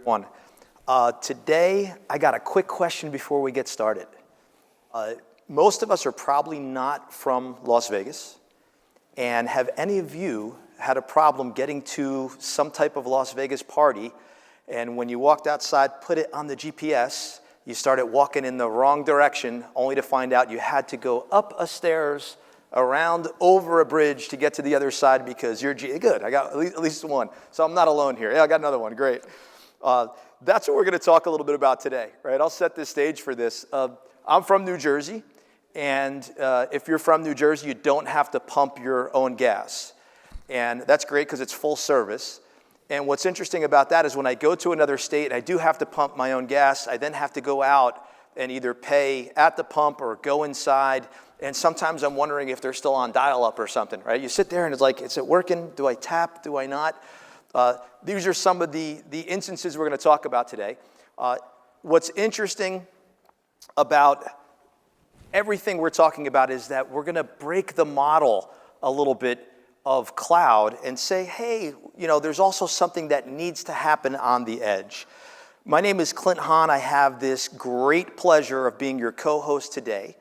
everyone. Today, I got a quick question before we get started. Most of us are probably not from Las Vegas. And have any of you had a problem getting to some type of Las Vegas party, and when you walked outside, put it on the GPS, you started walking in the wrong direction, only to find out you had to go up a stairs, around, over a bridge to get to the other side because you're good. I got at least one, so I'm not alone here. Yeah, I got another one, great. That's what we're gonna talk a little bit about today, right? I'll set the stage for this. I'm from New Jersey, and if you're from New Jersey, you don't have to pump your own gas. And that's great because it's full service. And what's interesting about that is when I go to another state and I do have to pump my own gas, I then have to go out and either pay at the pump or go inside. And sometimes I'm wondering if they're still on dial-up or something, right? You sit there and it's like, is it working? Do I tap? Do I not? These are some of the instances we're going to talk about today. What's interesting about everything we're talking about is that we're going to break the model a little bit of cloud and say, hey, there's also something that needs to happen on the edge. My name is Clint Hahn. I have this great pleasure of being your co-host today.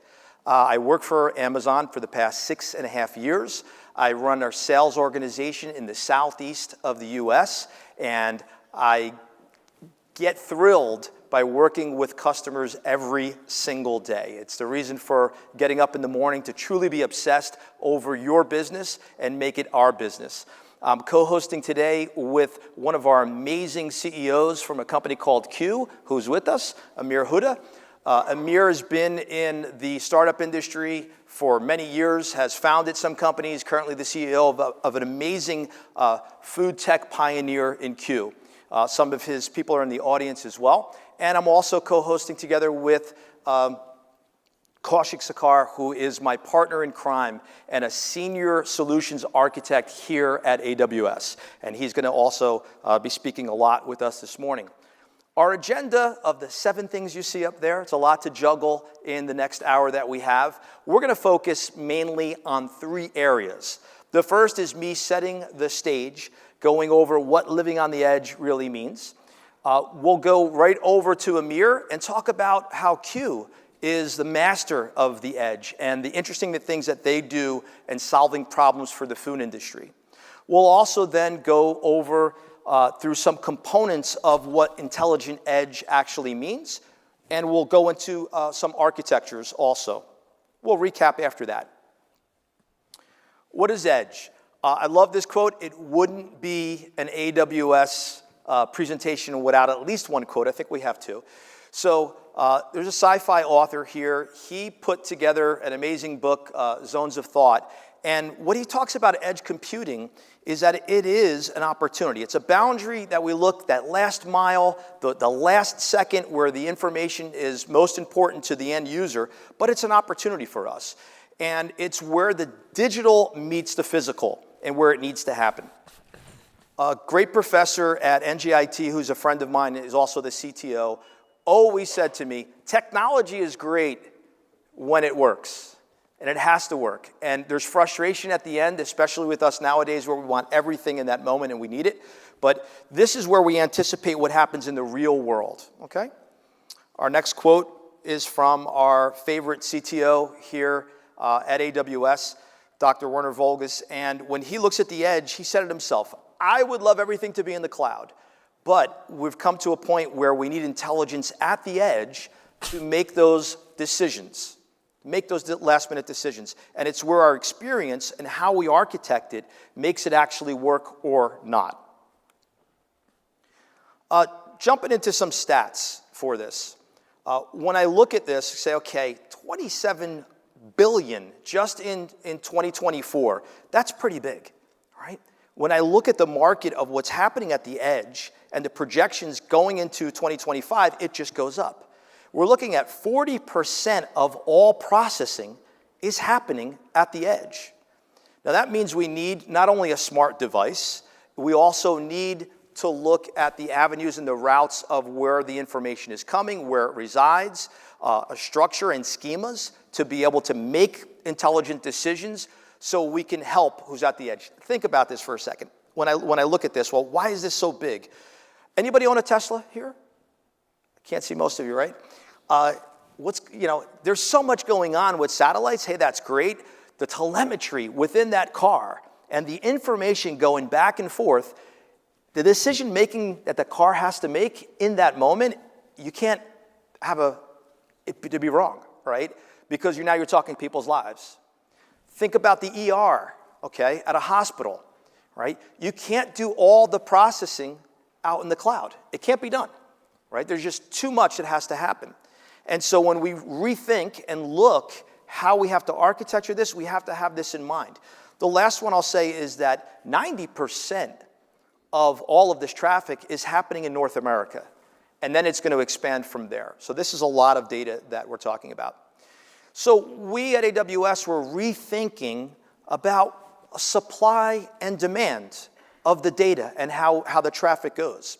I work for Amazon for the past 6.5 years. I run our sales organization in the southeast of the US, and I get thrilled by working with customers every single day. It's the reason for getting up in the morning to truly be obsessed over your business and make it our business. I'm co-hosting today with one of our amazing CEOs from a company called Q, who's with us, Amir Huda. Amir has been in the startup industry for many years, has founded some companies, currently the CEO of an amazing food tech pioneer in Q. Some of his people are in the audience as well. And I'm also co-hosting together with Kaushik Sakar, who is my partner in crime and a senior solutions architect here at AWS. And he's going to also be speaking a lot with us this morning. Our agenda of the 7 things you see up there, it's a lot to juggle in the next hour that we have. We're going to focus mainly on 3 areas. The first is me setting the stage, going over what living on the edge really means. We'll go right over to Amir and talk about how Q is the master of the edge and the interesting things that they do in solving problems for the food industry. We'll also then go over through some components of what intelligent edge actually means, and we'll go into some architectures also. We'll recap after that. What is edge? I love this quote. It wouldn't be an AWS presentation without at least one quote. I think we have 2. So there's a sci-fi author here. He put together an amazing book, Zones of Thought. And what he talks about edge computing is that it is an opportunity. It's a boundary that we look, that last mile, the last second where the information is most important to the end user, but it's an opportunity for us. And it's where the digital meets the physical and where it needs to happen. A great professor at NGIT, who's a friend of mine, is also the CTO, always said to me, technology is great when it works, and it has to work. And there's frustration at the end, especially with us nowadays where we want everything in that moment and we need it. But this is where we anticipate what happens in the real world, okay? Our next quote is from our favorite CTO here at AWS, Dr. Werner Volges. And when he looks at the edge, he said it himself, I would love everything to be in the cloud, but we've come to a point where we need intelligence at the edge to make those decisions, make those last-minute decisions. And it's where our experience and how we architect it makes it actually work or not. Jumping into some stats for this. When I look at this, say, okay, 27 billion just in 2024, that's pretty big, right? When I look at the market of what's happening at the edge and the projections going into 2025, it just goes up. We're looking at 40% of all processing is happening at the edge. Now that means we need not only a smart device, we also need to look at the avenues and the routes of where the information is coming, where it resides, a structure and schemas to be able to make intelligent decisions so we can help who's at the edge. Think about this for a second. When I look at this, well, why is this so big? Anybody own a Tesla here? I can't see most of you, right? There's so much going on with satellites. Hey, that's great. The telemetry within that car and the information going back and forth, the decision making that the car has to make in that moment, you can't have it to be wrong, right? Because you're talking people's lives. Think about the ER, okay, at a hospital, right? You can't do all the processing out in the cloud. It can't be done, right? There's just too much that has to happen. And so when we rethink and look how we have to architecture this, we have to have this in mind. The last one I'll say is that 90% of all of this traffic is happening in North America, and then it's going to expand from there. So this is a lot of data that we're talking about. So we at AWS were rethinking about supply and demand of the data and how the traffic goes.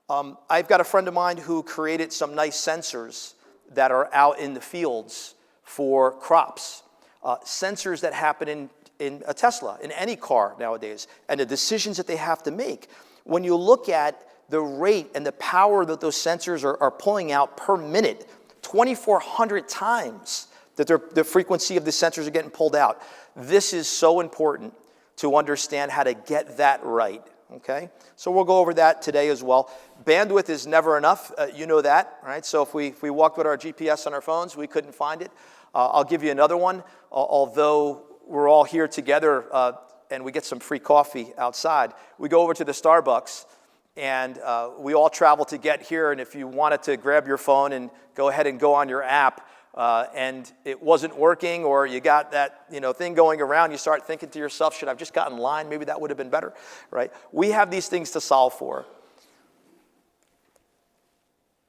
I've got a friend of mine who created some nice sensors that are out in the fields for crops. Sensors that happen in a Tesla, in any car nowadays, and the decisions that they have to make. When you look at the rate and the power that those sensors are pulling out per minute, 2,400 times that the frequency of the sensors are getting pulled out. This is so important to understand how to get that right, okay? So we'll go over that today as well. Bandwidth is never enough, you know that, right? So if we walked with our GPS on our phones, we couldn't find it. I'll give you another one, although we're all here together and we get some free coffee outside. We go over to the Starbucks and we all travel to get here, and if you wanted to grab your phone and go ahead and go on your app and it wasn't working, or you got that thing going around, you start thinking to yourself, should I have just gotten in line? Maybe that would have been better, right? We have these things to solve for.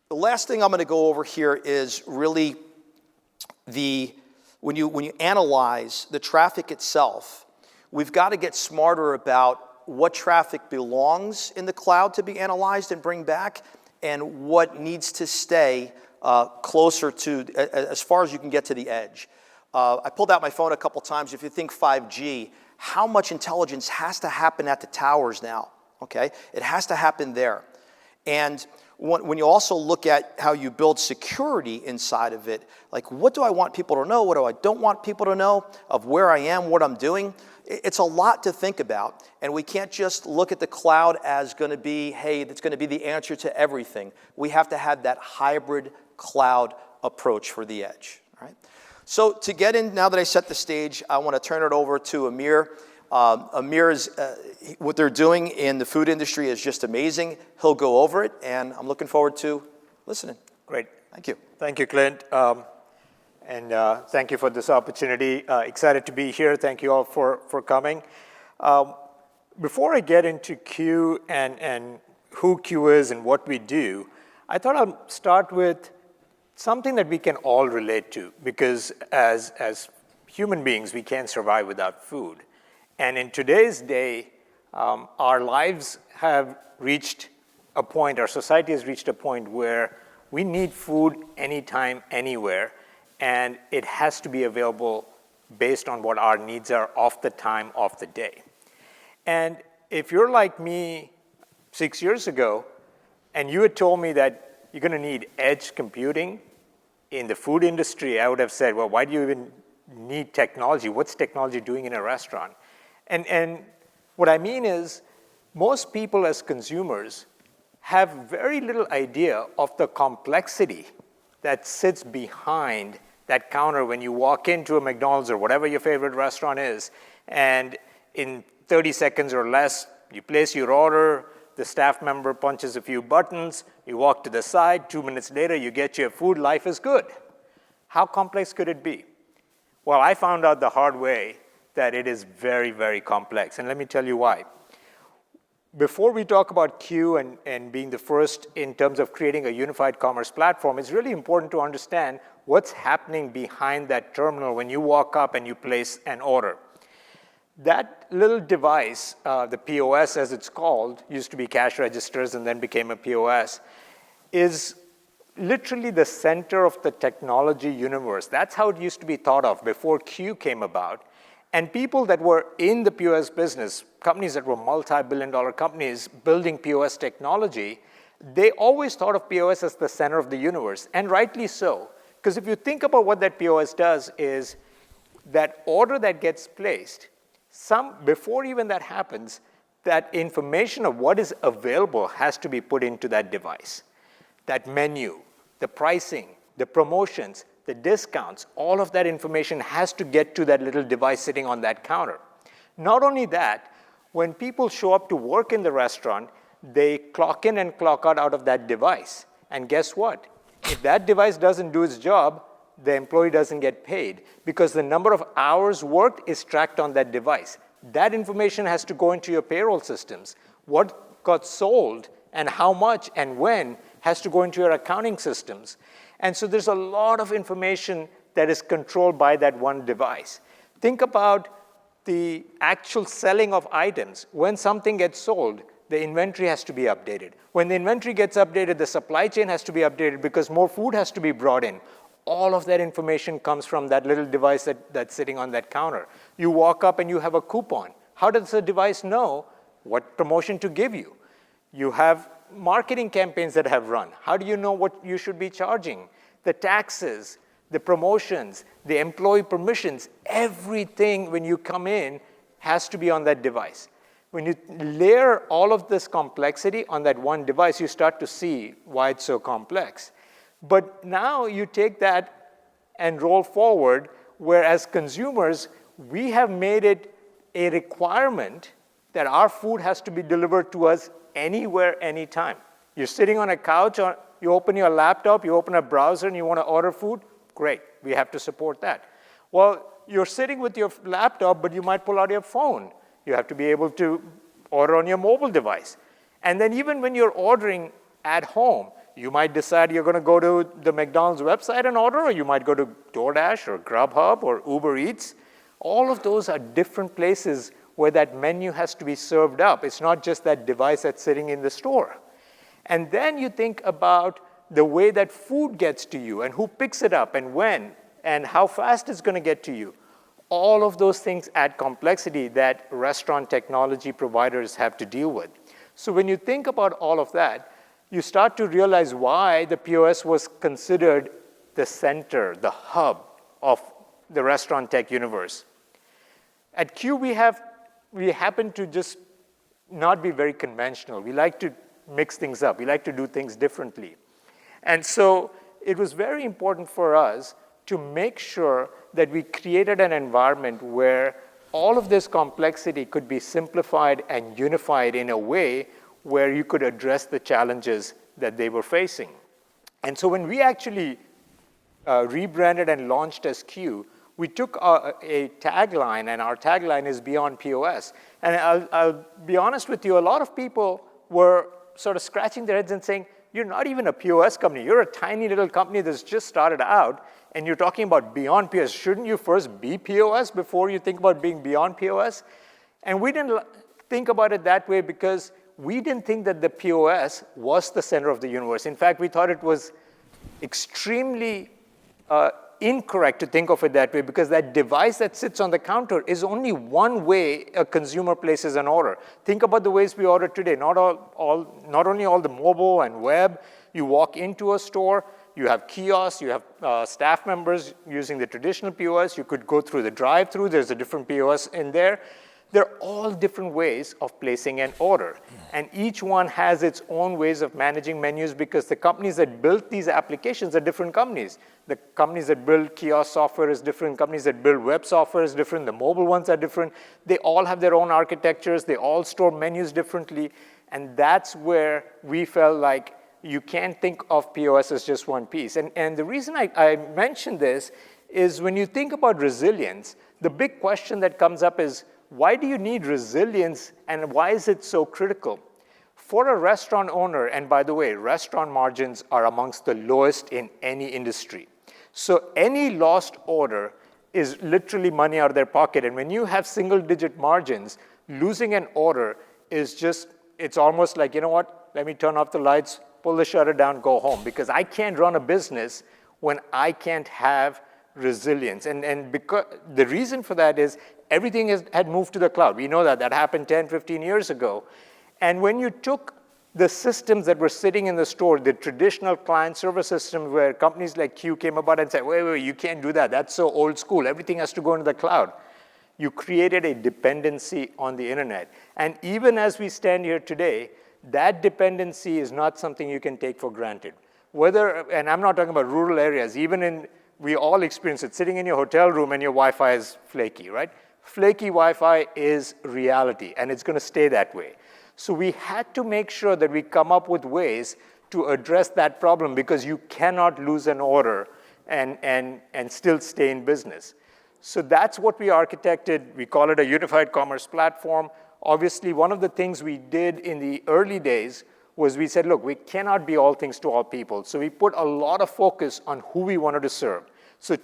The last thing I'm going to go over here is really when you analyze the traffic itself, we've got to get smarter about what traffic belongs in the cloud to be analyzed and bring back, and what needs to stay closer to, as far as you can get to the edge. I pulled out my phone a couple times. If you think 5G, how much intelligence has to happen at the towers now, okay? It has to happen there. And when you also look at how you build security inside of it, like what do I want people to know, what do I don't want people to know, of where I am, what I'm doing, it's a lot to think about. And we can't just look at the cloud as going to be, hey, that's going to be the answer to everything. We have to have that hybrid cloud approach for the edge, right? So to get in, now that I set the stage, I want to turn it over to Amir. Amir is, what they're doing in the food industry is just amazing. He'll go over it, and I'm looking forward to listening. Great. Thank you. Thank you, Clint. And thank you for this opportunity. Excited to be here. Thank you all for coming. Before I get into Q and who Q is and what we do, I thought I'll start with something that we can all relate to, because as human beings, we can't survive without food. And in today's day, our lives have reached a point, our society has reached a point where we need food anytime, anywhere, and it has to be available based on what our needs are of the time of the day. And if you're like me 6 years ago, and you had told me that you're going to need edge computing in the food industry, I would have said, well, why do you even need technology? What's technology doing in a restaurant? And what I mean is, most people as consumers have very little idea of the complexity that sits behind that counter when you walk into a McDonald's or whatever your favorite restaurant is, and in 30 seconds or less, you place your order, the staff member punches a few buttons, you walk to the side, 2 minutes later, you get your food, life is good. How complex could it be? Well, I found out the hard way that it is very, very complex, and let me tell you why. Before we talk about Q and being the first in terms of creating a unified commerce platform, it's really important to understand what's happening behind that terminal when you walk up and you place an order. That little device, the POS as it's called, used to be cash registers and then became a POS, is literally the center of the technology universe. That's how it used to be thought of before Q came about. And people that were in the POS business, companies that were multi-billion-dollar companies building POS technology, they always thought of POS as the center of the universe, and rightly so. Because if you think about what that POS does is that order that gets placed, before even that happens, that information of what is available has to be put into that device. That menu, the pricing, the promotions, the discounts, all of that information has to get to that little device sitting on that counter. Not only that, when people show up to work in the restaurant, they clock in and clock out of that device. And guess what? If that device doesn't do its job, the employee doesn't get paid because the number of hours worked is tracked on that device. That information has to go into your payroll systems. What got sold and how much and when has to go into your accounting systems. And so there's a lot of information that is controlled by that one device. Think about the actual selling of items. When something gets sold, the inventory has to be updated. When the inventory gets updated, the supply chain has to be updated because more food has to be brought in. All of that information comes from that little device that's sitting on that counter. You walk up and you have a coupon. How does the device know what promotion to give you? You have marketing campaigns that have run. How do you know what you should be charging? The taxes, the promotions, the employee permissions, everything when you come in has to be on that device. When you layer all of this complexity on that one device, you start to see why it's so complex. But now you take that and roll forward, where as consumers, we have made it a requirement that our food has to be delivered to us anywhere, anytime. You're sitting on a couch, or you open your laptop, you open a browser, and you want to order food? Great, we have to support that. Well, you're sitting with your laptop, but you might pull out your phone. You have to be able to order on your mobile device. And then even when you're ordering at home, you might decide you're going to go to the McDonald's website and order, or you might go to DoorDash or Grubhub or Uber Eats. All of those are different places where that menu has to be served up. It's not just that device that's sitting in the store. And then you think about the way that food gets to you and who picks it up and when and how fast it's going to get to you. All of those things add complexity that restaurant technology providers have to deal with. So when you think about all of that, you start to realize why the POS was considered the center, the hub of the restaurant tech universe. At Q, we happen to just not be very conventional. We like to mix things up. We like to do things differently. And so it was very important for us to make sure that we created an environment where all of this complexity could be simplified and unified in a way where you could address the challenges that they were facing. And so when we actually rebranded and launched as Q, we took a tagline, and our tagline is Beyond POS. And I'll be honest with you, a lot of people were sort of scratching their heads and saying, you're not even a POS company. You're a tiny little company that's just started out, and you're talking about beyond POS. Shouldn't you first be POS before you think about being beyond POS? And we didn't think about it that way because we didn't think that the POS was the center of the universe. In fact, we thought it was extremely incorrect to think of it that way because that device that sits on the counter is only one way a consumer places an order. Think about the ways we order today. Not only all the mobile and web. You walk into a store, you have kiosks, you have staff members using the traditional POS. You could go through the drive-thru. There's a different POS in there. They're all different ways of placing an order. And each one has its own ways of managing menus because the companies that built these applications are different companies. The companies that build kiosk software is different. Companies that build web software is different. The mobile ones are different. They all have their own architectures. They all store menus differently. And that's where we felt like you can't think of POS as just one piece. And the reason I mention this is when you think about resilience, the big question that comes up is, why do you need resilience and why is it so critical? For a restaurant owner, and by the way, restaurant margins are amongst the lowest in any industry. So any lost order is literally money out of their pocket. And when you have single-digit margins, losing an order is just, it's almost like, you know what, let me turn off the lights, pull the shutter down, go home. Because I can't run a business when I can't have resilience. And because the reason for that is everything had moved to the cloud. We know that. That happened 10, 15 years ago. And when you took the systems that were sitting in the store, the traditional client-server system where companies like Q came about and said, wait, you can't do that. That's so old school. Everything has to go into the cloud. You created a dependency on the internet. And even as we stand here today, that dependency is not something you can take for granted. And I'm not talking about rural areas, we all experience it, sitting in your hotel room and your Wi-Fi is flaky, right? Flaky Wi-Fi is reality, and it's going to stay that way. So we had to make sure that we come up with ways to address that problem, because you cannot lose an order and still stay in business. So that's what we architected. We call it a unified commerce platform. Obviously, one of the things we did in the early days was we said, look, we cannot be all things to all people. So we put a lot of focus on who we wanted to serve. So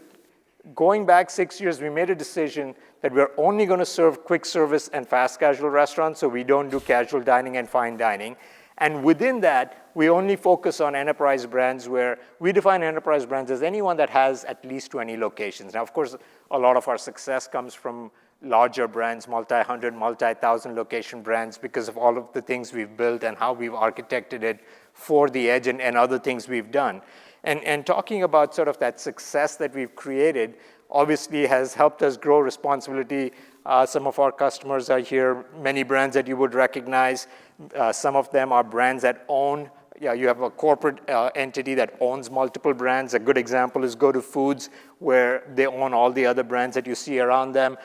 going back 6 years, we made a decision that we're only going to serve quick service and fast casual restaurants, so we don't do casual dining and fine dining. And within that, we only focus on enterprise brands, where we define enterprise brands as anyone that has at least 20 locations. Now, of course, a lot of our success comes from larger brands, multi-hundred, multi-thousand location brands, because of all of the things we've built and how we've architected it for the edge and other things we've done. And talking about sort of that success that we've created, obviously has helped us grow responsibility. Some of our customers are here, many brands that you would recognize. Some of them are brands that own, you have a corporate entity that owns multiple brands. A good example is Go To Foods, where they own all the other brands that you see around them.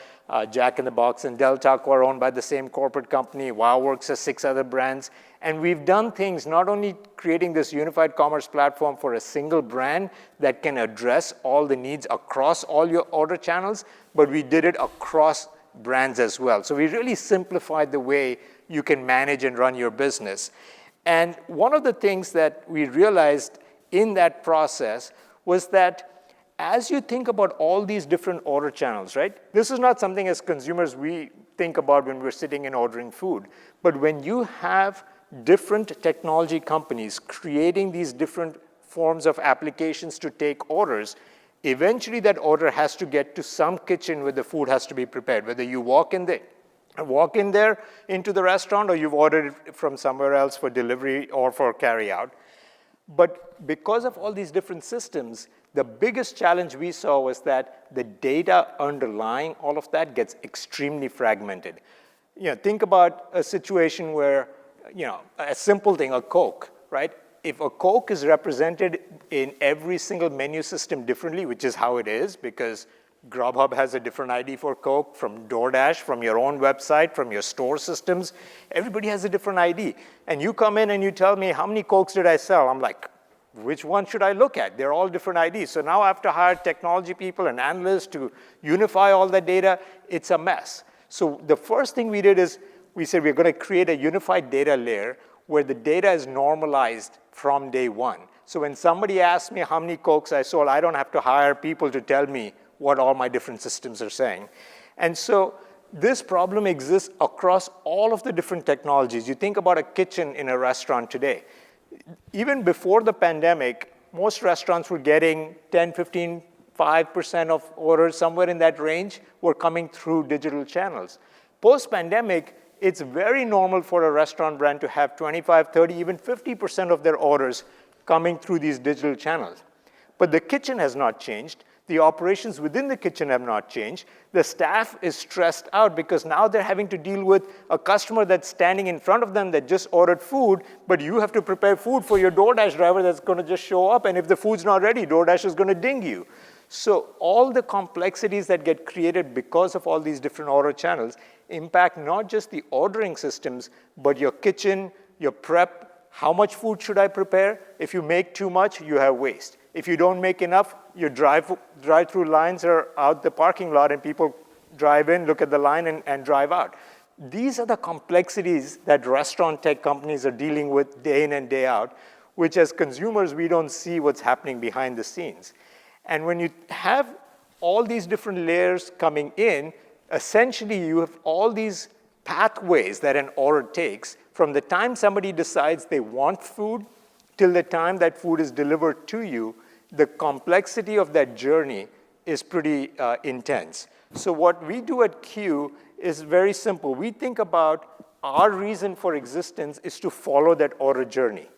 Jack in the Box and Del Taco are owned by the same corporate company. WowWorks has 6 other brands. And we've done things, not only creating this unified commerce platform for a single brand that can address all the needs across all your order channels, but we did it across brands as well. So we really simplified the way you can manage and run your business. And one of the things that we realized in that process was that as you think about all these different order channels, right? This is not something as consumers we think about when we're sitting and ordering food. But when you have different technology companies creating these different forms of applications to take orders, eventually that order has to get to some kitchen where the food has to be prepared, whether you walk in there into the restaurant, or you've ordered it from somewhere else for delivery or for carry out. But because of all these different systems, the biggest challenge we saw was that the data underlying all of that gets extremely fragmented. Think about a situation where, a simple thing, a Coke, right? If a Coke is represented in every single menu system differently, which is how it is, because Grubhub has a different ID for Coke, from DoorDash, from your own website, from your store systems. Everybody has a different ID. And you come in and you tell me, how many Cokes did I sell? I'm like, which one should I look at? They're all different IDs. So now I have to hire technology people and analysts to unify all that data. It's a mess. So the first thing we did is we said we're going to create a unified data layer where the data is normalized from day one. So when somebody asks me how many Cokes I sold, I don't have to hire people to tell me what all my different systems are saying. And so this problem exists across all of the different technologies. You think about a kitchen in a restaurant today. Even before the pandemic, most restaurants were getting 10, 15, 5% of orders, somewhere in that range, were coming through digital channels. Post-pandemic, it's very normal for a restaurant brand to have 25, 30, even 50% of their orders coming through these digital channels. But the kitchen has not changed. The operations within the kitchen have not changed. The staff is stressed out because now they're having to deal with a customer that's standing in front of them that just ordered food, but you have to prepare food for your DoorDash driver that's going to just show up, and if the food's not ready, DoorDash is going to ding you. So all the complexities that get created because of all these different order channels impact not just the ordering systems, but your kitchen, your prep. How much food should I prepare? If you make too much, you have waste. If you don't make enough, your drive-thru lines are out the parking lot, and people drive in, look at the line, and drive out. These are the complexities that restaurant tech companies are dealing with day in and day out, which as consumers, we don't see what's happening behind the scenes. And when you have all these different layers coming in, essentially you have all these pathways that an order takes from the time somebody decides they want food till the time that food is delivered to you. The complexity of that journey is pretty intense. So what we do at Q is very simple. We think about our reason for existence is to follow that order journey.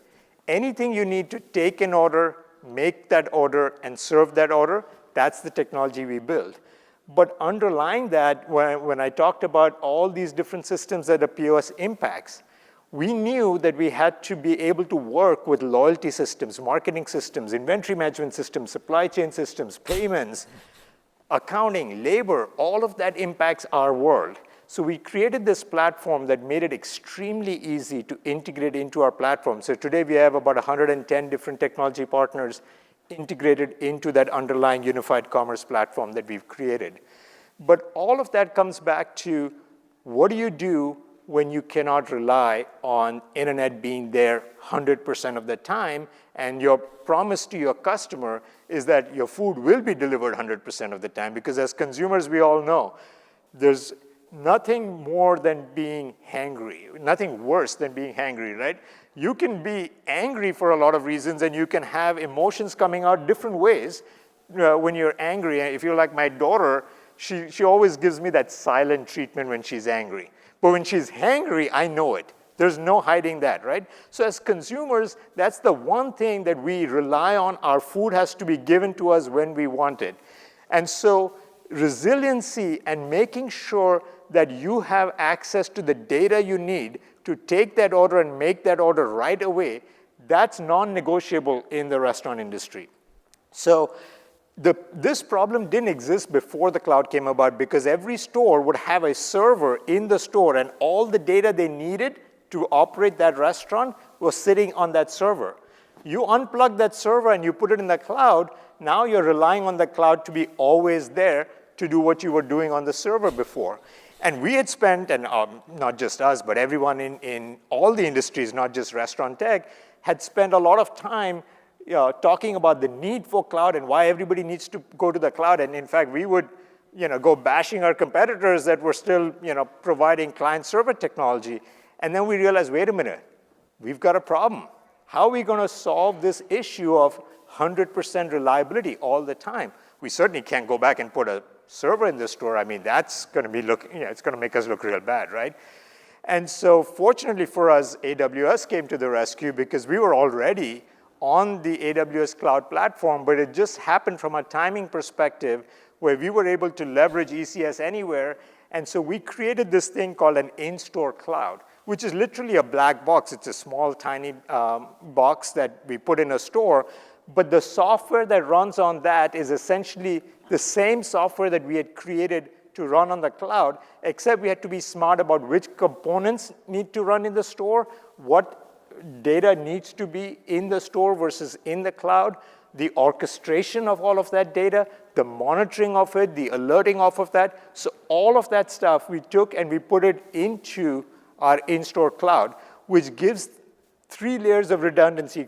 Anything you need to take an order, make that order, and serve that order, that's the technology we build. But underlying that, when I talked about all these different systems that a POS impacts, we knew that we had to be able to work with loyalty systems, marketing systems, inventory management systems, supply chain systems, payments, accounting, labor, all of that impacts our world. So we created this platform that made it extremely easy to integrate into our platform. So today we have about 110 different technology partners integrated into that underlying unified commerce platform that we've created. But all of that comes back to what do you do when you cannot rely on internet being there 100% of the time, and your promise to your customer is that your food will be delivered 100% of the time, because as consumers, we all know, there's nothing more than being hangry, nothing worse than being hangry, right? You can be angry for a lot of reasons, and you can have emotions coming out different ways when you're angry. If you're like my daughter, she always gives me that silent treatment when she's angry. But when she's hangry, I know it. There's no hiding that, right? So as consumers, that's the one thing that we rely on. Our food has to be given to us when we want it. And so resiliency and making sure that you have access to the data you need to take that order and make that order right away, that's non-negotiable in the restaurant industry. So this problem didn't exist before the cloud came about, because every store would have a server in the store, and all the data they needed to operate that restaurant was sitting on that server. You unplug that server and you put it in the cloud, now you're relying on the cloud to be always there to do what you were doing on the server before. And we had spent, and not just us, but everyone in all the industries, not just restaurant tech, had spent a lot of time talking about the need for cloud and why everybody needs to go to the cloud. And in fact, we would go bashing our competitors that were still providing client-server technology. And then we realized, wait a minute, we've got a problem. How are we going to solve this issue of 100% reliability all the time? We certainly can't go back and put a server in the store. I mean, that's going to be it's going to make us look real bad, right? And so fortunately for us, AWS came to the rescue, because we were already on the AWS cloud platform, but it just happened from a timing perspective where we were able to leverage ECS anywhere. And so we created this thing called an in-store cloud, which is literally a black box. It's a small, tiny box that we put in a store. But the software that runs on that is essentially the same software that we had created to run on the cloud, except we had to be smart about which components need to run in the store, what data needs to be in the store versus in the cloud, the orchestration of all of that data, the monitoring of it, the alerting off of that. So all of that stuff we took and we put it into our in-store cloud, which gives 3 layers of redundancy,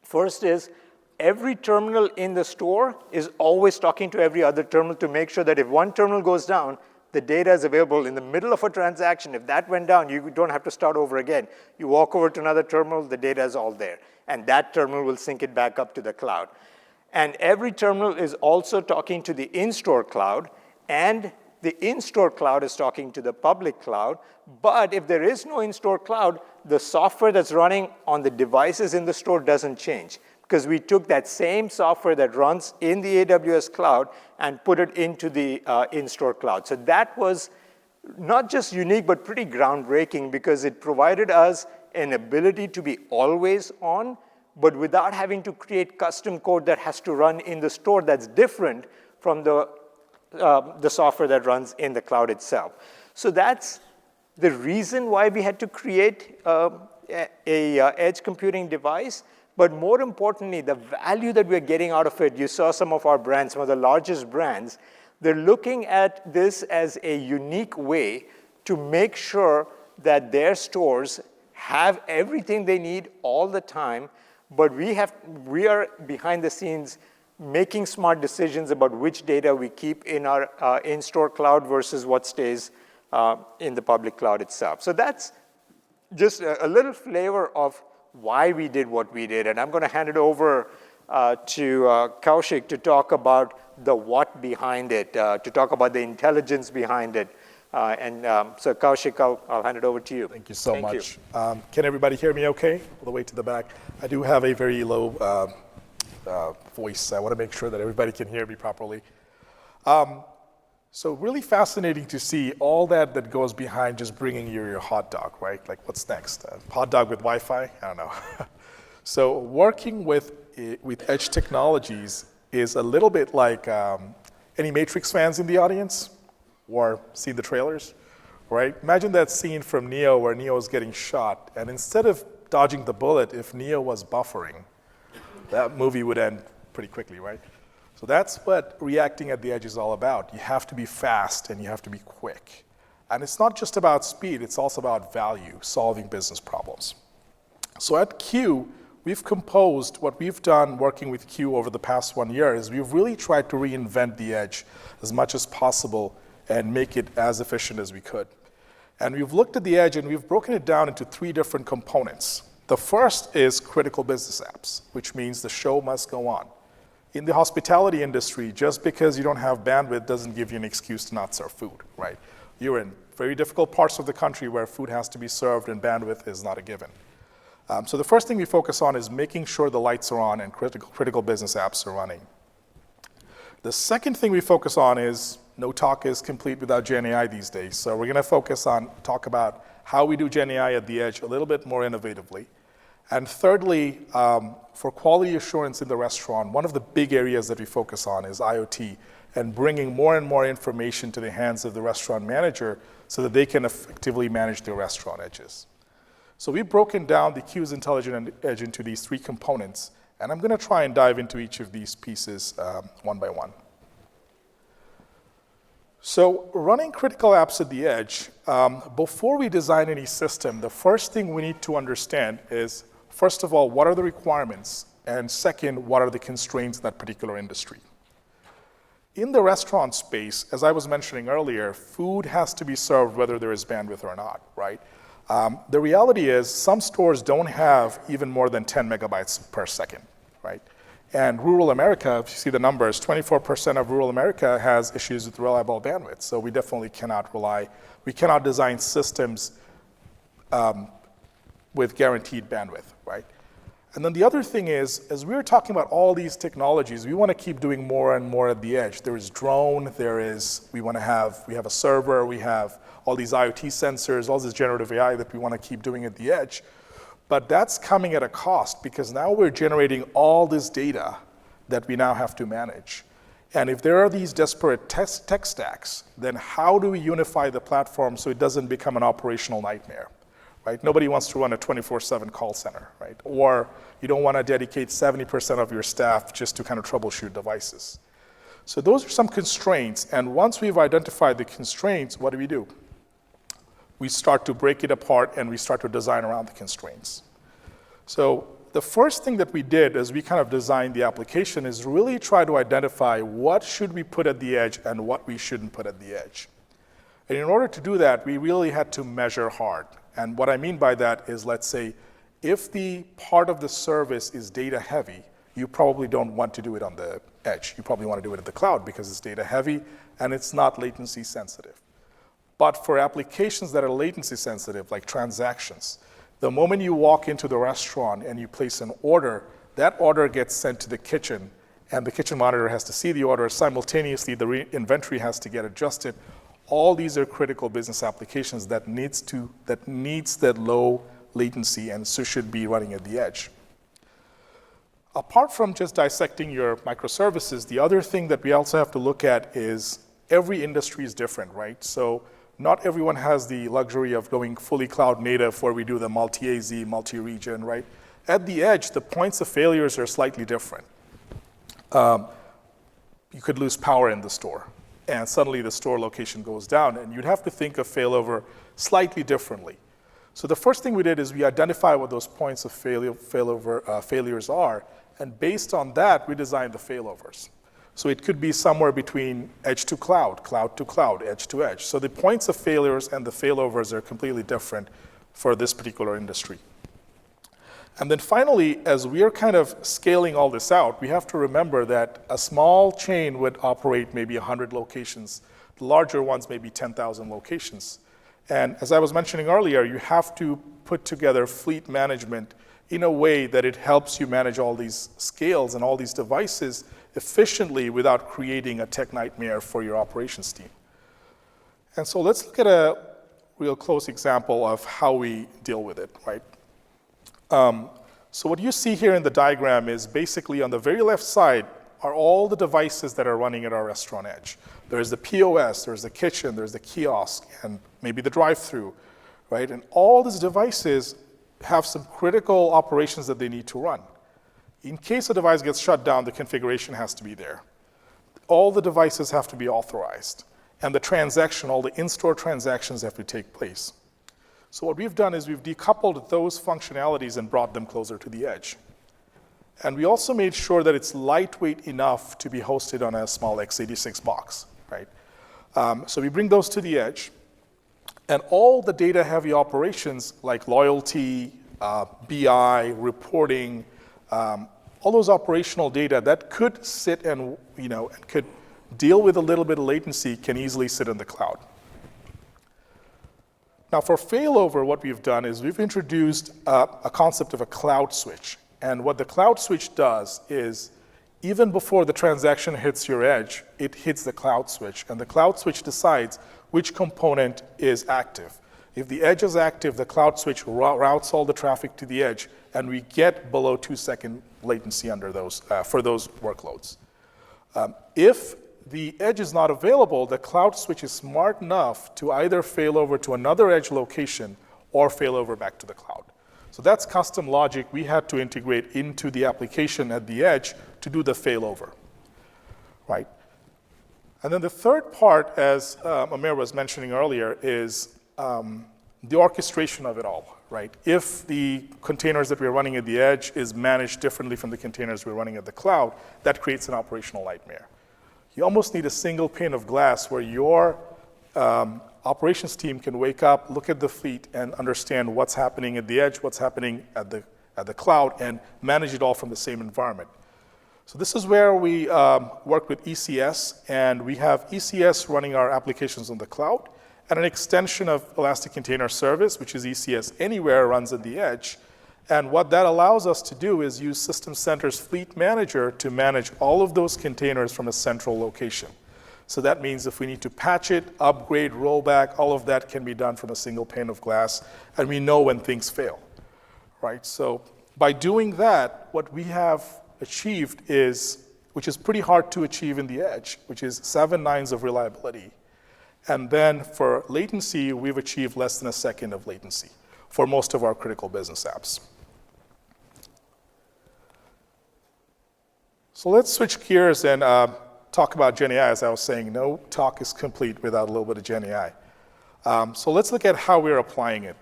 First is every terminal in the store is always talking to every other terminal to make sure that if one terminal goes down, the data is available in the middle of a transaction. If that went down, you don't have to start over again. You walk over to another terminal, the data is all there. And that terminal will sync it back up to the cloud. And every terminal is also talking to the in-store cloud, and the in-store cloud is talking to the public cloud. But if there is no in-store cloud, the software that's running on the devices in the store doesn't change, because we took that same software that runs in the AWS cloud and put it into the in-store cloud. So that was not just unique, but pretty groundbreaking, because it provided us an ability to be always on, but without having to create custom code that has to run in the store that's different from the software that runs in the cloud itself. So that's the reason why we had to create a edge computing device. But more importantly, the value that we're getting out of it, you saw some of our brands, some of the largest brands, they're looking at this as a unique way to make sure that their stores have everything they need all the time, but we are behind the scenes making smart decisions about which data we keep in our in-store cloud versus what stays in the public cloud itself. So that's just a little flavor of why we did what we did. And I'm going to hand it over to Kaushik to talk about the what behind it, to talk about the intelligence behind it. So Kaushik, I'll hand it over to you. Thank you so much. Can everybody hear me okay? All the way to the back. I do have a very low voice. I want to make sure that everybody can hear me properly. So really fascinating to see all that goes behind just bringing your hot dog, right? Like what's next? Hot dog with Wi-Fi? I don't know. So working with edge technologies is a little bit like any Matrix fans in the audience or seen the trailers, right? Imagine that scene from Neo where Neo is getting shot, and instead of dodging the bullet, if Neo was buffering, that movie would end pretty quickly, right? So that's what reacting at the edge is all about. You have to be fast and you have to be quick. And it's not just about speed, it's also about value, solving business problems. So at Q, we've composed what we've done working with Q over the past 1 year is we've really tried to reinvent the edge as much as possible and make it as efficient as we could. And we've looked at the edge and we've broken it down into 3 different components. The first is critical business apps, which means the show must go on. In the hospitality industry, just because you don't have bandwidth doesn't give you an excuse to not serve food, right? You're in very difficult parts of the country where food has to be served and bandwidth is not a given. So the first thing we focus on is making sure the lights are on and critical business apps are running. The second thing we focus on is no talk is complete without Gen AI these days. So we're going to talk about how we do Gen AI at the edge a little bit more innovatively. And thirdly, for quality assurance in the restaurant, one of the big areas that we focus on is IoT and bringing more and more information to the hands of the restaurant manager so that they can effectively manage their restaurant edges. So we've broken down the Q's Intelligent Edge into these 3 components, and I'm going to try and dive into each of these pieces one by one. So running critical apps at the edge, before we design any system, the first thing we need to understand is, first of all, what are the requirements? And second, what are the constraints in that particular industry? In the restaurant space, as I was mentioning earlier, food has to be served whether there is bandwidth or not, right? The reality is some stores don't have even more than 10 megabytes per second, right? And rural America, if you see the numbers, 24% of rural America has issues with reliable bandwidth. So we definitely cannot design systems with guaranteed bandwidth, right? And then the other thing is, as we were talking about all these technologies, we want to keep doing more and more at the edge. There is drone, we have a server, we have all these IoT sensors, all this generative AI that we want to keep doing at the edge. But that's coming at a cost because now we're generating all this data that we now have to manage. And if there are these disparate tech stacks, then how do we unify the platform so it doesn't become an operational nightmare, right? Nobody wants to run a 24/7 call center, right? Or you don't want to dedicate 70% of your staff just to kind of troubleshoot devices. So those are some constraints. And once we've identified the constraints, what do? We start to break it apart and we start to design around the constraints. So the first thing that we did as we kind of designed the application is really try to identify what should we put at the edge and what we shouldn't put at the edge. And in order to do that, we really had to measure hard. And what I mean by that is, let's say, if the part of the service is data heavy, you probably don't want to do it on the edge. You probably want to do it in the cloud because it's data heavy and it's not latency sensitive. But for applications that are latency sensitive, like transactions, the moment you walk into the restaurant and you place an order, that order gets sent to the kitchen, and the kitchen monitor has to see the order. Simultaneously, the inventory has to get adjusted. All these are critical business applications that needs that low latency and so should be running at the edge. Apart from just dissecting your microservices, the other thing that we also have to look at is every industry is different, right? So not everyone has the luxury of going fully cloud native where we do the multi-AZ, multi-region, right? At the edge, the points of failures are slightly different. You could lose power in the store, and suddenly the store location goes down, and you'd have to think of failover slightly differently. So the first thing we did is we identified what those points of failures are, and based on that, we designed the failovers. So it could be somewhere between edge to cloud to cloud, edge to edge. So the points of failures and the failovers are completely different for this particular industry. And then finally, as we are kind of scaling all this out, we have to remember that a small chain would operate maybe 100 locations. The larger ones may be 10,000 locations. And as I was mentioning earlier, you have to put together fleet management in a way that it helps you manage all these scales and all these devices efficiently without creating a tech nightmare for your operations team. And so let's look at a real close example of how we deal with it, right? So what you see here in the diagram is basically on the very left side are all the devices that are running at our restaurant edge. There's the POS, there's the kitchen, there's the kiosk, and maybe the drive-thru, right? And all these devices have some critical operations that they need to run. In case a device gets shut down, the configuration has to be there. All the devices have to be authorized, and the transaction, all the in-store transactions have to take place. So what we've done is we've decoupled those functionalities and brought them closer to the edge. And we also made sure that it's lightweight enough to be hosted on a small x86 box, right? So we bring those to the edge, and all the data-heavy operations like loyalty, BI, reporting, all those operational data that could sit and could deal with a little bit of latency can easily sit in the cloud. Now for failover, what we've done is we've introduced a concept of a cloud switch. And what the cloud switch does is even before the transaction hits your edge, it hits the cloud switch. And the cloud switch decides which component is active. If the edge is active, the cloud switch routes all the traffic to the edge, and we get below 2-second latency under those for those workloads. If the edge is not available, the cloud switch is smart enough to either fail over to another edge location or fail over back to the cloud. So that's custom logic we had to integrate into the application at the edge to do the failover, right? And then the third part, as Amir was mentioning earlier, is the orchestration of it all, right? If the containers that we're running at the edge is managed differently from the containers we're running at the cloud, that creates an operational nightmare. You almost need a single pane of glass where your operations team can wake up, look at the fleet, and understand what's happening at the edge, what's happening at the cloud, and manage it all from the same environment. So this is where we work with ECS, and we have ECS running our applications on the cloud, and an extension of Elastic Container Service, which is ECS Anywhere, runs at the edge. And what that allows us to do is use System Center's Fleet Manager to manage all of those containers from a central location. So that means if we need to patch it, upgrade, rollback, all of that can be done from a single pane of glass, and we know when things fail, right? So by doing that, what we have achieved is, which is pretty hard to achieve in the edge, which is 7 nines of reliability. And then for latency, we've achieved less than a second of latency for most of our critical business apps. So let's switch gears and talk about Gen AI. As I was saying, no talk is complete without a little bit of Gen AI. So let's look at how we're applying it.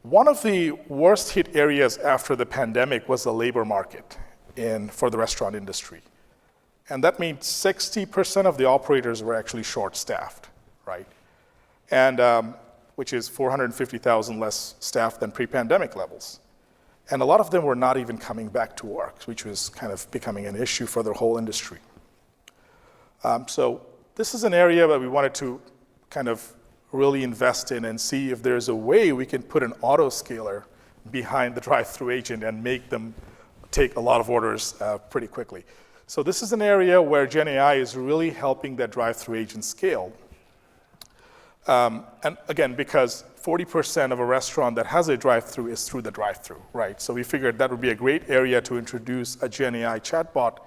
One of the worst hit areas after the pandemic was the labor market for the restaurant industry. And that means 60% of the operators were actually short-staffed, right? And which is 450,000 less staff than pre-pandemic levels. And a lot of them were not even coming back to work, which was kind of becoming an issue for the whole industry. So this is an area that we wanted to kind of really invest in and see if there's a way we can put an auto-scaler behind the drive-thru agent and make them take a lot of orders pretty quickly. So this is an area where Gen AI is really helping that drive-thru agent scale. And again, because 40% of a restaurant that has a drive-thru is through the drive-thru, right? So we figured that would be a great area to introduce a Gen AI chatbot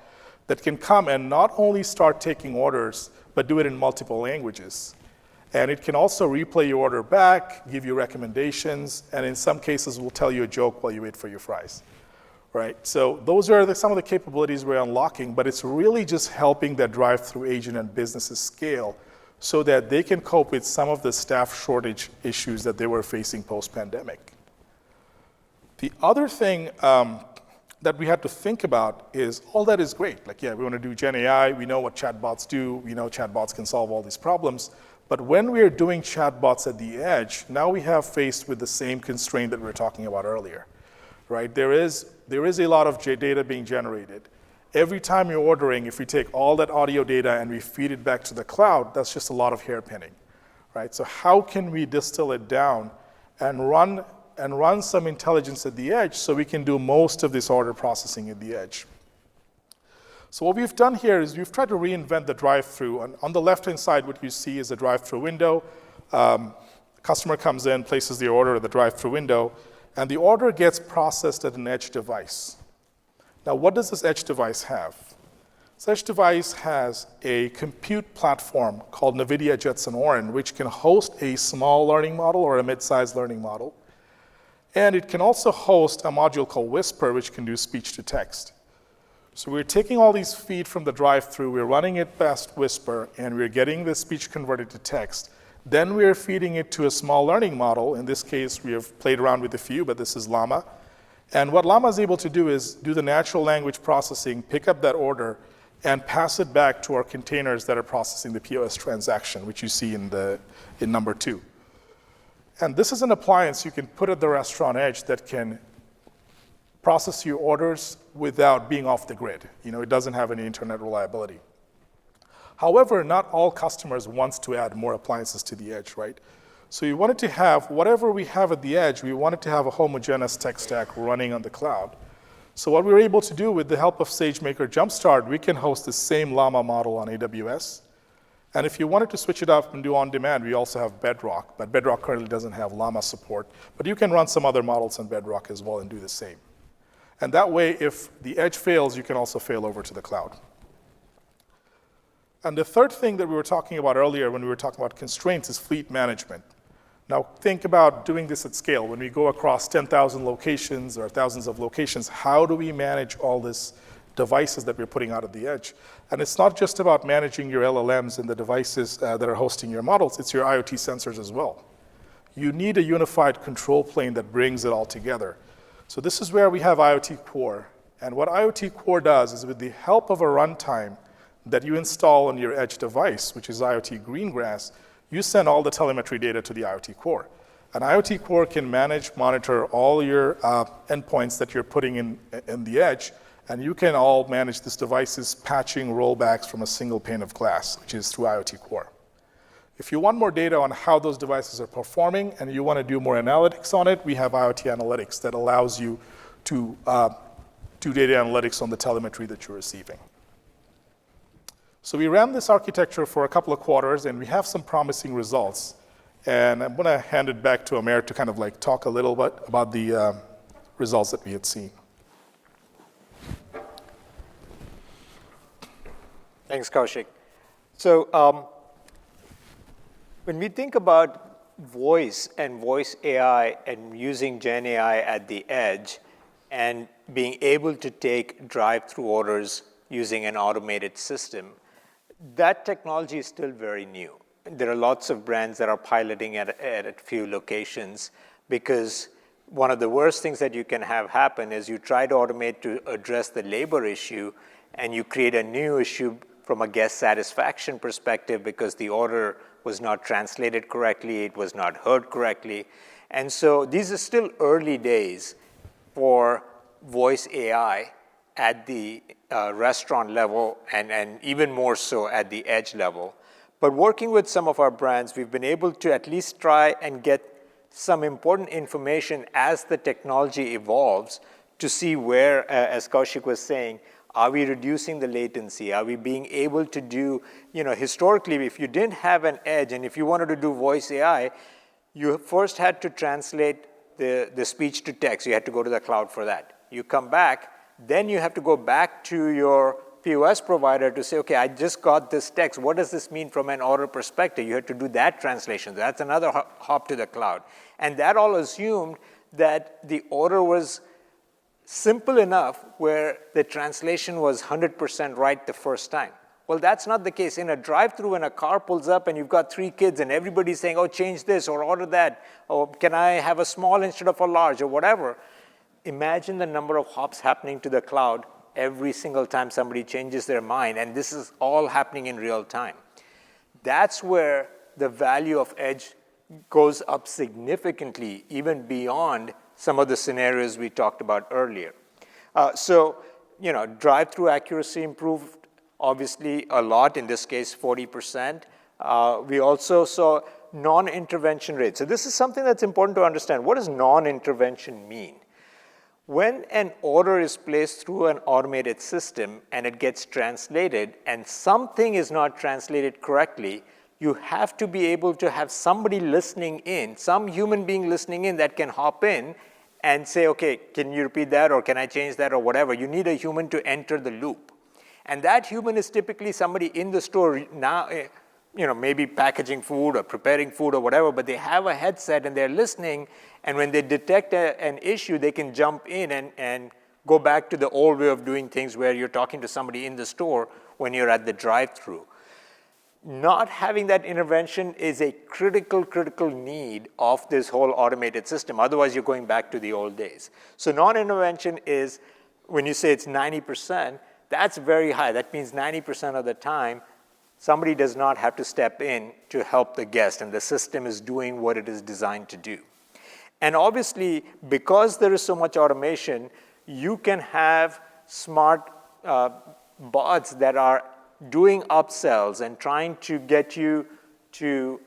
that can come and not only start taking orders, but do it in multiple languages. And it can also replay your order back, give you recommendations, and in some cases will tell you a joke while you wait for your fries, right? So those are some of the capabilities we're unlocking, but it's really just helping that drive-thru agent and businesses scale so that they can cope with some of the staff shortage issues that they were facing post-pandemic. The other thing that we had to think about is all that is great. Like, yeah, we want to do Gen AI. We know what chatbots do. We know chatbots can solve all these problems. But when we're doing chatbots at the edge, now we have faced with the same constraint that we were talking about earlier, right? There is a lot of data being generated. Every time you're ordering, if we take all that audio data and we feed it back to the cloud, that's just a lot of hairpinning, right? So how can we distill it down and run some intelligence at the edge so we can do most of this order processing at the edge? So what we've done here is we've tried to reinvent the drive-thru. On the left-hand side, what you see is a drive-thru window. Customer comes in, places the order at the drive-thru window, and the order gets processed at an edge device. Now, what does this edge device have? This edge device has a compute platform called NVIDIA Jetson Orin, which can host a small learning model or a mid-sized learning model. And it can also host a module called Whisper, which can do speech to text. So we're taking all these feed from the drive-thru, we're running it past Whisper, and we're getting the speech converted to text. Then we're feeding it to a small learning model. In this case, we have played around with a few, but this is Llama. And what Llama is able to do is do the natural language processing, pick up that order, and pass it back to our containers that are processing the POS transaction, which you see in number 2. And this is an appliance you can put at the restaurant edge that can process your orders without being off the grid. It doesn't have any internet reliability. However, not all customers want to add more appliances to the edge, right? So we wanted to have, whatever we have at the edge, we wanted to have a homogeneous tech stack running on the cloud. So what we were able to do with the help of SageMaker Jumpstart, we can host the same Llama model on AWS. And if you wanted to switch it up and do on-demand, we also have Bedrock. But Bedrock currently doesn't have Llama support. But you can run some other models on Bedrock as well and do the same. And that way, if the edge fails, you can also fail over to the cloud. And the third thing that we were talking about earlier when we were talking about constraints is fleet management. Now, think about doing this at scale. When we go across 10,000 locations or thousands of locations, how do we manage all these devices that we're putting out at the edge? And it's not just about managing your LLMs and the devices that are hosting your models, it's your IoT sensors as well. You need a unified control plane that brings it all together. So this is where we have IoT Core. And what IoT Core does is with the help of a runtime that you install on your edge device, which is IoT Greengrass, you send all the telemetry data to the IoT Core. And IoT Core can manage, monitor all your endpoints that you're putting in the edge, and you can all manage these devices patching rollbacks from a single pane of glass, which is through IoT Core. If you want more data on how those devices are performing and you want to do more analytics on it, we have IoT Analytics that allows you to do data analytics on the telemetry that you're receiving. So we ran this architecture for a couple of quarters, and we have some promising results. And I'm going to hand it back to Amer to kind of talk a little bit about the results that we had seen. Thanks, Kaushik. So when we think about voice and voice AI and using Gen AI at the edge and being able to take drive-through orders using an automated system, that technology is still very new. There are lots of brands that are piloting at a few locations because one of the worst things that you can have happen is you try to automate to address the labor issue and you create a new issue from a guest satisfaction perspective because the order was not translated correctly, it was not heard correctly. And so these are still early days for voice AI at the restaurant level and even more so at the edge level. But working with some of our brands, we've been able to at least try and get some important information as the technology evolves to see where, as Kaushik was saying, are we reducing the latency? Are we being able to do, historically, if you didn't have an edge and if you wanted to do voice AI, you first had to translate the speech to text. You had to go to the cloud for that. You come back, then you have to go back to your POS provider to say, okay, I just got this text. What does this mean from an order perspective? You had to do that translation. That's another hop to the cloud. And that all assumed that the order was simple enough where the translation was 100% right the first time. Well, that's not the case. In a drive-thru, when a car pulls up and you've got 3 kids and everybody's saying, oh, change this or order that, or can I have a small instead of a large or whatever, imagine the number of hops happening to the cloud every single time somebody changes their mind, and this is all happening in real time. That's where the value of edge goes up significantly, even beyond some of the scenarios we talked about earlier. Drive-through accuracy improved obviously a lot, in this case 40%. We also saw non-intervention rates. So this is something that's important to understand. What does non-intervention mean? When an order is placed through an automated system and it gets translated and something is not translated correctly, you have to be able to have somebody listening in, some human being listening in that can hop in and say, okay, can you repeat that, or can I change that, or whatever. You need a human to enter the loop. And that human is typically somebody in the store now, maybe packaging food or preparing food or whatever, but they have a headset and they're listening, and when they detect an issue, they can jump in and go back to the old way of doing things where you're talking to somebody in the store when you're at the drive-thru. Not having that intervention is a critical need of this whole automated system. Otherwise, you're going back to the old days. So non-intervention is, when you say it's 90%, that's very high. That means 90% of the time, somebody does not have to step in to help the guest, and the system is doing what it is designed to do. And obviously, because there is so much automation, you can have smart bots that are doing upsells and trying to get you to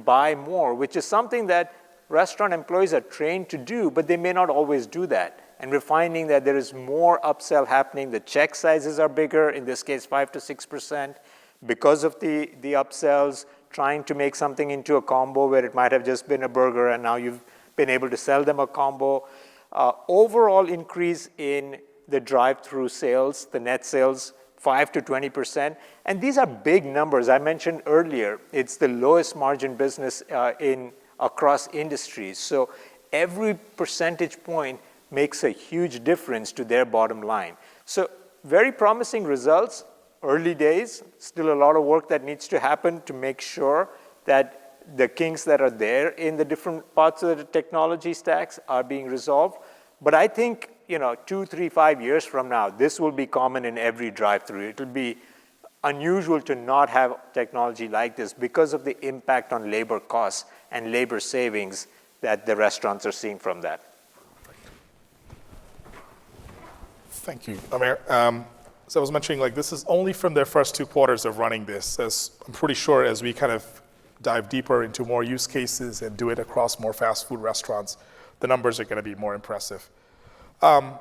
buy more, which is something that restaurant employees are trained to do, but they may not always do that. And we're finding that there is more upsell happening. The check sizes are bigger, in this case 5 to 6%, because of the upsells, trying to make something into a combo where it might have just been a burger and now you've been able to sell them a combo. Overall increase in the drive-through sales, the net sales, 5 to 20%. And these are big numbers. I mentioned earlier, it's the lowest margin business across industries. So every percentage point makes a huge difference to their bottom line. So very promising results, early days, still a lot of work that needs to happen to make sure that the kinks that are there in the different parts of the technology stacks are being resolved. But I think 2, 3, 5 years from now, this will be common in every drive-thru. It will be unusual to not have technology like this because of the impact on labor costs and labor savings that the restaurants are seeing from that. Thank you, Amir. So I was mentioning, this is only from their first 2 quarters of running this. As I'm pretty sure as we kind of dive deeper into more use cases and do it across more fast food restaurants, the numbers are going to be more impressive. Now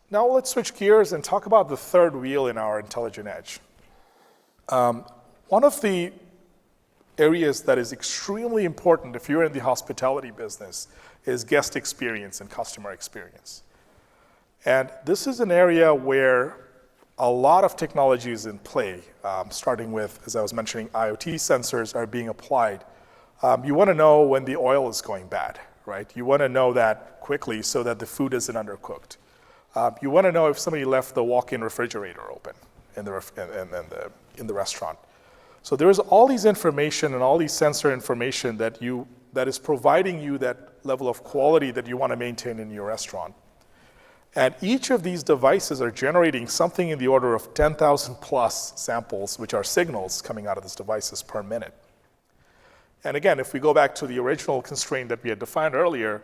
let's switch gears and talk about the third wheel in our intelligent edge. One of the areas that is extremely important if you're in the hospitality business is guest experience and customer experience. And this is an area where a lot of technology is in play, starting with, as I was mentioning, IoT sensors are being applied. You want to know when the oil is going bad, right? You want to know that quickly so that the food isn't undercooked. You want to know if somebody left the walk-in refrigerator open in the restaurant. So there is all these information and all these sensor information that is providing you that level of quality that you want to maintain in your restaurant. And each of these devices are generating something in the order of 10,000 plus samples, which are signals coming out of these devices per minute. And again, if we go back to the original constraint that we had defined earlier,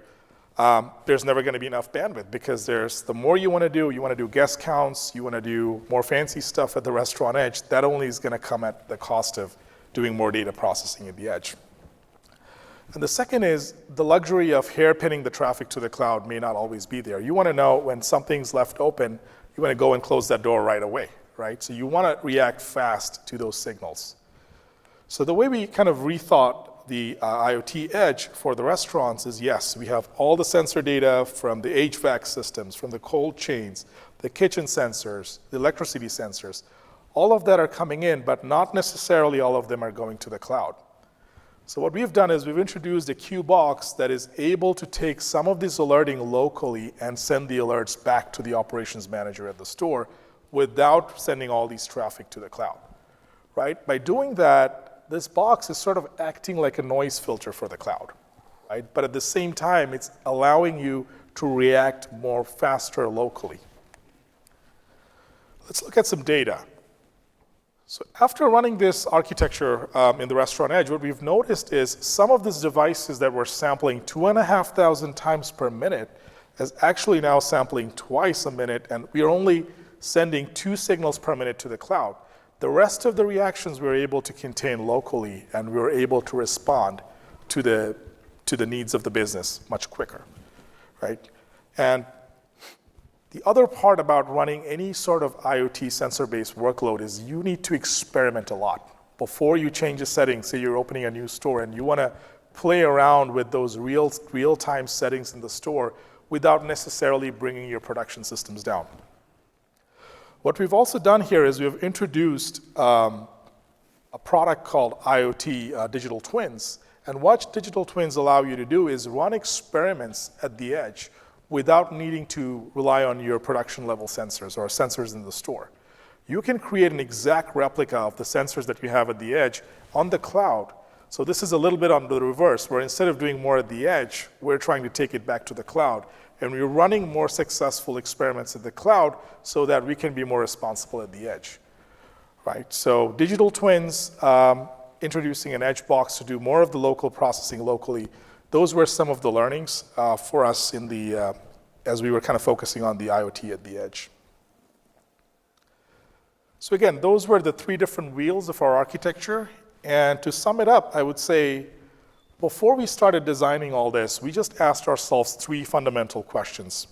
there's never going to be enough bandwidth because the more you want to do guest counts, you want to do more fancy stuff at the restaurant edge, that only is going to come at the cost of doing more data processing at the edge. And the second is the luxury of hairpinning the traffic to the cloud may not always be there. You want to know when something's left open, you want to go and close that door right away, right? So you want to react fast to those signals. So the way we kind of rethought the IoT edge for the restaurants is, yes, we have all the sensor data from the HVAC systems, from the cold chains, the kitchen sensors, the electricity sensors. All of that are coming in, but not necessarily all of them are going to the cloud. So what we've done is we've introduced a Q box that is able to take some of this alerting locally and send the alerts back to the operations manager at the store without sending all these traffic to the cloud, right? By doing that, this box is sort of acting like a noise filter for the cloud, right? But at the same time, it's allowing you to react more faster locally. Let's look at some data. So after running this architecture in the restaurant edge, what we've noticed is some of these devices that were sampling 2,500 times per minute is actually now sampling twice a minute, and we are only sending 2 signals per minute to the cloud. The rest of the reactions we're able to contain locally, and we're able to respond to the needs of the business much quicker, right? And the other part about running any sort of IoT sensor-based workload is you need to experiment a lot. Before you change a setting, say you're opening a new store and you want to play around with those real-time settings in the store without necessarily bringing your production systems down. What we've also done here is we've introduced a product called IoT Digital Twins. And what digital twins allow you to do is run experiments at the edge without needing to rely on your production level sensors or sensors in the store. You can create an exact replica of the sensors that you have at the edge on the cloud. So this is a little bit on the reverse, where instead of doing more at the edge, we're trying to take it back to the cloud. And we're running more successful experiments at the cloud so that we can be more responsible at the edge, right? So digital twins, introducing an edge box to do more of the local processing locally, those were some of the learnings for us in the, as we were kind of focusing on the IoT at the edge. So again, those were the 3 different wheels of our architecture. And to sum it up, I would say, before we started designing all this, we just asked ourselves 3 fundamental questions.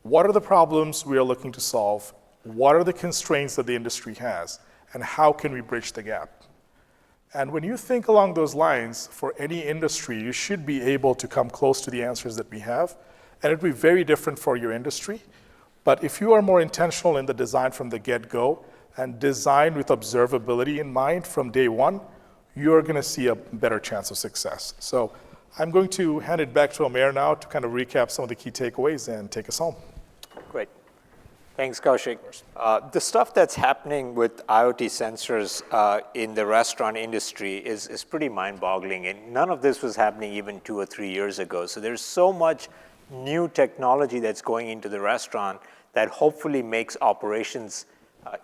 What are the problems we are looking to solve? What are the constraints that the industry has? And how can we bridge the gap? And when you think along those lines, for any industry, you should be able to come close to the answers that we have. And it will be very different for your industry. But if you are more intentional in the design from the get-go and design with observability in mind from day one, you're going to see a better chance of success. So I'm going to hand it back to Amer now to kind of recap some of the key takeaways and take us home. Great. Thanks, Kaushik. The stuff that's happening with IoT sensors in the restaurant industry is pretty mind-boggling, and none of this was happening even 2 or 3 years ago. So there's so much new technology that's going into the restaurant that hopefully makes operations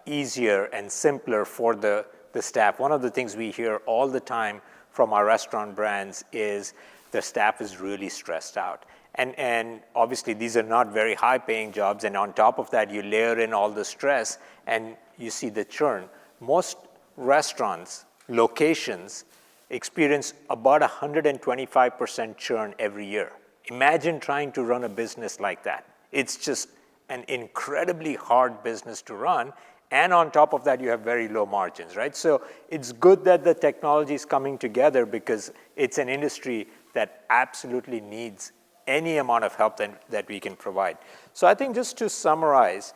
easier and simpler for the staff. One of the things we hear all the time from our restaurant brands is the staff is really stressed out. And obviously, these are not very high-paying jobs, and on top of that, you layer in all the stress, and you see the churn. Most restaurants, locations, experience about 125% churn every year. Imagine trying to run a business like that. It's just an incredibly hard business to run, and on top of that, you have very low margins, right? So it's good that the technology is coming together because it's an industry that absolutely needs any amount of help that we can provide. So I think just to summarize,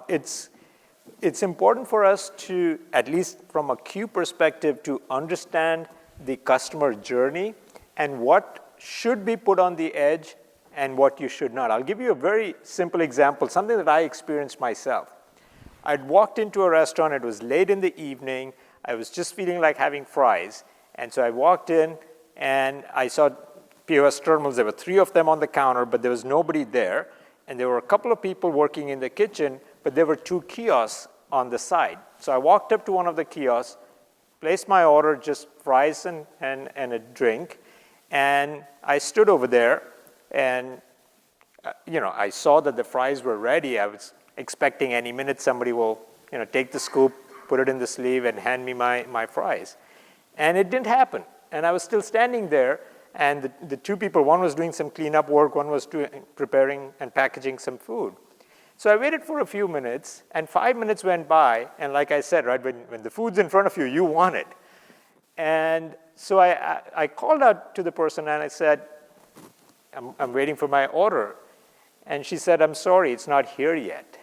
it's important for us to, at least from a Q perspective, to understand the customer journey and what should be put on the edge and what you should not. I'll give you a very simple example, something that I experienced myself. I'd walked into a restaurant, it was late in the evening, I was just feeling like having fries, and so I walked in and I saw POS terminals. There were 3 of them on the counter, but there was nobody there, and there were a couple of people working in the kitchen, but there were 2 kiosks on the side. So I walked up to one of the kiosks, placed my order, just fries and a drink, and I stood over there, and I saw that the fries were ready. I was expecting any minute somebody will take the scoop, put it in the sleeve, and hand me my fries. And it didn't happen. And I was still standing there, and the 2 people, one was doing some cleanup work, one was preparing and packaging some food. So I waited for a few minutes, and 5 minutes went by, and like I said, right, when the food's in front of you, you want it. And so I called out to the person, and I said, I'm waiting for my order. And she said, I'm sorry, it's not here yet.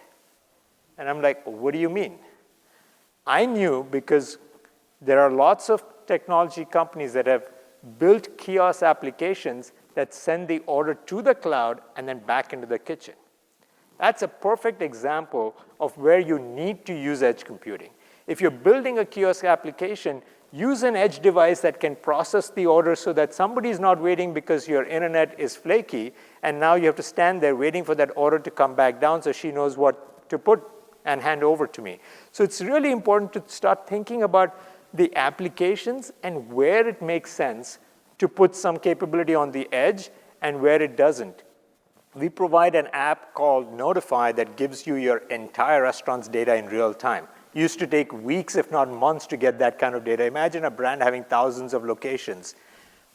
And I'm like, what do you mean? I knew because there are lots of technology companies that have built kiosk applications that send the order to the cloud and then back into the kitchen. That's a perfect example of where you need to use edge computing. If you're building a kiosk application, use an edge device that can process the order so that somebody's not waiting because your internet is flaky, and now you have to stand there waiting for that order to come back down so she knows what to put and hand over to me. So it's really important to start thinking about the applications and where it makes sense to put some capability on the edge and where it doesn't. We provide an app called Notify that gives you your entire restaurant's data in real time. It used to take weeks, if not months, to get that kind of data. Imagine a brand having thousands of locations.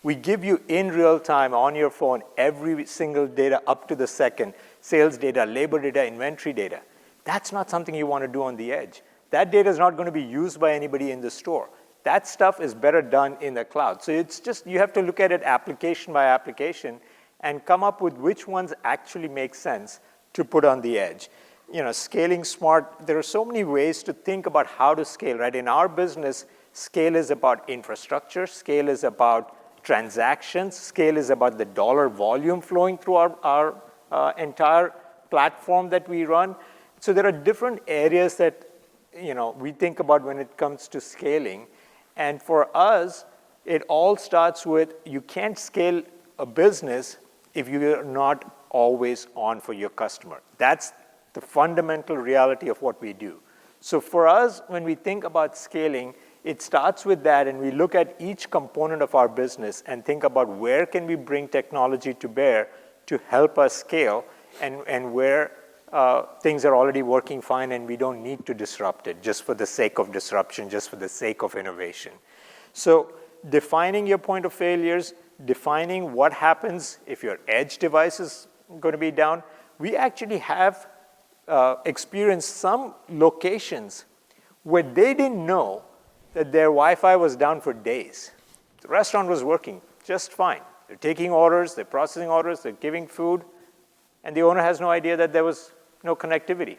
We give you in real time on your phone every single data up to the second, sales data, labor data, inventory data. That's not something you want to do on the edge. That data is not going to be used by anybody in the store. That stuff is better done in the cloud. So it's just, you have to look at it application by application and come up with which ones actually make sense to put on the edge. Scaling smart, there are so many ways to think about how to scale, right? In our business, scale is about infrastructure, scale is about transactions, scale is about the dollar volume flowing through our entire platform that we run. So there are different areas that we think about when it comes to scaling. And for us, it all starts with you can't scale a business if you're not always on for your customer. That's the fundamental reality of what we do. So for us, when we think about scaling, it starts with that, and we look at each component of our business and think about where can we bring technology to bear to help us scale, and where things are already working fine and we don't need to disrupt it just for the sake of disruption, just for the sake of innovation. So defining your point of failures, defining what happens if your edge device is going to be down. We actually have experienced some locations where they didn't know that their Wi-Fi was down for days. The restaurant was working just fine. They're taking orders, they're processing orders, they're giving food, and the owner has no idea that there was no connectivity.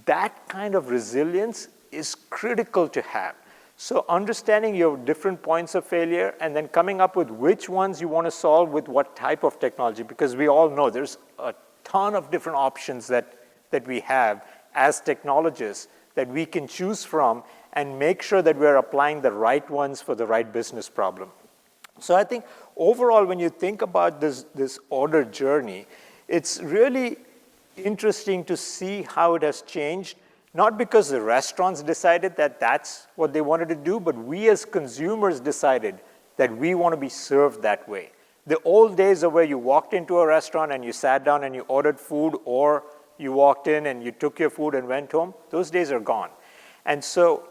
That kind of resilience is critical to have. So understanding your different points of failure and then coming up with which ones you want to solve with what type of technology, because we all know there's a ton of different options that we have as technologists that we can choose from and make sure that we're applying the right ones for the right business problem. So I think overall, when you think about this order journey, it's really interesting to see how it has changed, not because the restaurants decided that that's what they wanted to do, but we as consumers decided that we want to be served that way. The old days of where you walked into a restaurant and you sat down and you ordered food, or you walked in and you took your food and went home, those days are gone. And so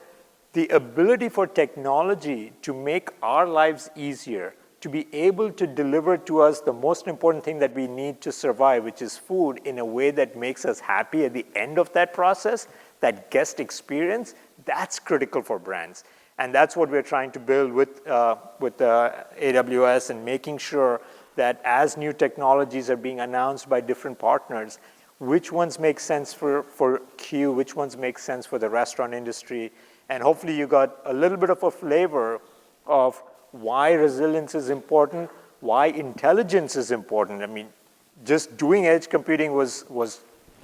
the ability for technology to make our lives easier, to be able to deliver to us the most important thing that we need to survive, which is food, in a way that makes us happy at the end of that process, that guest experience, that's critical for brands. And that's what we're trying to build with AWS, and making sure that as new technologies are being announced by different partners, which ones make sense for Q, which ones make sense for the restaurant industry. And hopefully you got a little bit of a flavor of why resilience is important, why intelligence is important. I mean, just doing edge computing was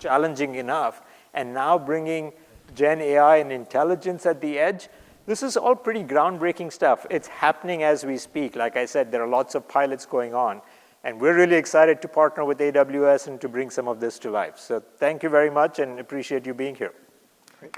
challenging enough, and now bringing Gen AI and intelligence at the edge, this is all pretty groundbreaking stuff. It's happening as we speak. Like I said, there are lots of pilots going on, and we're really excited to partner with AWS and to bring some of this to life. So thank you very much, and appreciate you being here. Great.